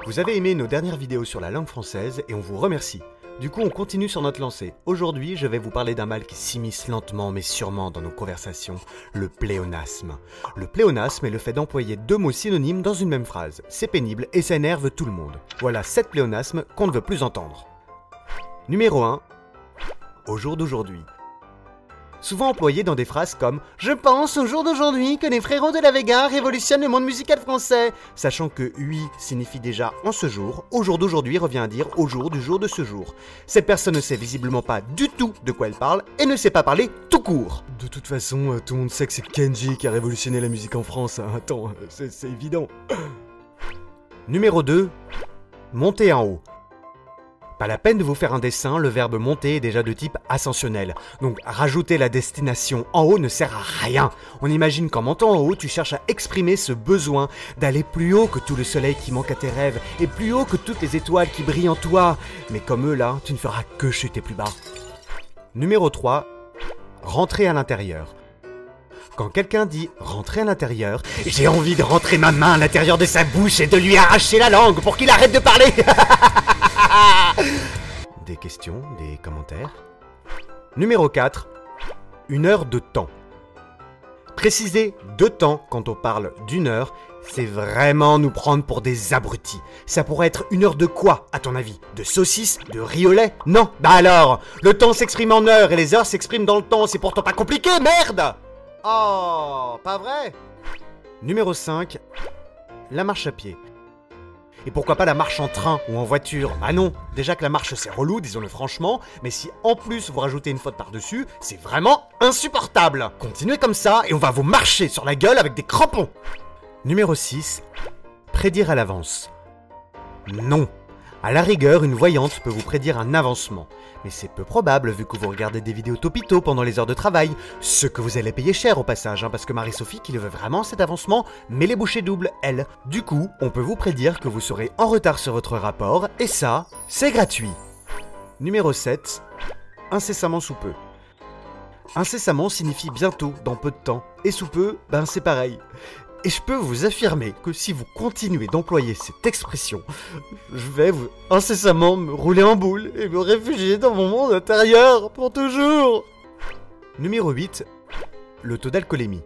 Vous avez aimé nos dernières vidéos sur la langue française et on vous remercie. Du coup, on continue sur notre lancée. Aujourd'hui, je vais vous parler d'un mal qui s'immisce lentement mais sûrement dans nos conversations, le pléonasme. Le pléonasme est le fait d'employer deux mots synonymes dans une même phrase. C'est pénible et ça énerve tout le monde. Voilà 7 pléonasmes qu'on ne veut plus entendre. Numéro 1. Au jour d'aujourd'hui. Souvent employé dans des phrases comme « Je pense au jour d'aujourd'hui que les frérots de la Vega révolutionnent le monde musical français », sachant que « oui » signifie déjà « en ce jour », « au jour d'aujourd'hui » revient à dire « au jour du jour de ce jour ». Cette personne ne sait visiblement pas du tout de quoi elle parle et ne sait pas parler tout court. De toute façon, tout le monde sait que c'est Kenji qui a révolutionné la musique en France, hein. Attends, c'est évident. Numéro 2. Monter en haut. Pas la peine de vous faire un dessin, le verbe monter est déjà de type ascensionnel. Donc rajouter la destination en haut ne sert à rien. On imagine qu'en montant en haut, tu cherches à exprimer ce besoin d'aller plus haut que tout le soleil qui manque à tes rêves et plus haut que toutes les étoiles qui brillent en toi. Mais comme eux là, tu ne feras que chuter plus bas. Numéro 3. Rentrer à l'intérieur. Quand quelqu'un dit « rentrer à l'intérieur », j'ai envie de rentrer ma main à l'intérieur de sa bouche et de lui arracher la langue pour qu'il arrête de parler. Des questions, des commentaires. Numéro 4. Une heure de temps. Préciser de temps quand on parle d'une heure, c'est vraiment nous prendre pour des abrutis. Ça pourrait être une heure de quoi, à ton avis? De saucisses? De riz au lait? Non. Bah alors, le temps s'exprime en heures et les heures s'expriment dans le temps, c'est pourtant pas compliqué, merde! Oh, pas vrai? Numéro 5. La marche à pied. Et pourquoi pas la marche en train ou en voiture? Ah non, déjà que la marche c'est relou, disons-le franchement, mais si en plus vous rajoutez une faute par-dessus, c'est vraiment insupportable. Continuez comme ça et on va vous marcher sur la gueule avec des crampons. Numéro 6. Prédire à l'avance. Non. À la rigueur, une voyante peut vous prédire un avancement. Mais c'est peu probable vu que vous regardez des vidéos topito pendant les heures de travail. Ce que vous allez payer cher au passage, parce que Marie-Sophie, qui le veut vraiment cet avancement, met les bouchées doubles, elle. Du coup, on peut vous prédire que vous serez en retard sur votre rapport, et ça, c'est gratuit. Numéro 7. Incessamment sous peu. Incessamment signifie bientôt, dans peu de temps. Et sous peu, ben c'est pareil. Et je peux vous affirmer que si vous continuez d'employer cette expression, je vais vous incessamment me rouler en boule et me réfugier dans mon monde intérieur pour toujours. Numéro 8. Le taux d'alcoolémie.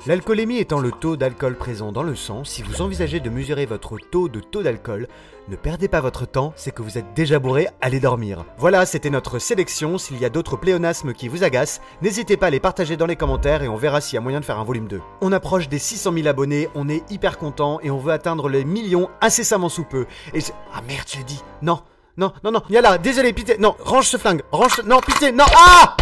L'alcoolémie étant le taux d'alcool présent dans le sang, si vous envisagez de mesurer votre taux d'alcool, ne perdez pas votre temps, c'est que vous êtes déjà bourré, allez dormir. Voilà, c'était notre sélection. S'il y a d'autres pléonasmes qui vous agacent, n'hésitez pas à les partager dans les commentaires et on verra s'il y a moyen de faire un volume 2. On approche des 600 000 abonnés, on est hyper content et on veut atteindre les millions incessamment sous peu. Ah merde, j'ai dit, non, il y a là, désolé, pitié, non, range ce flingue, non, pitié, non, ah!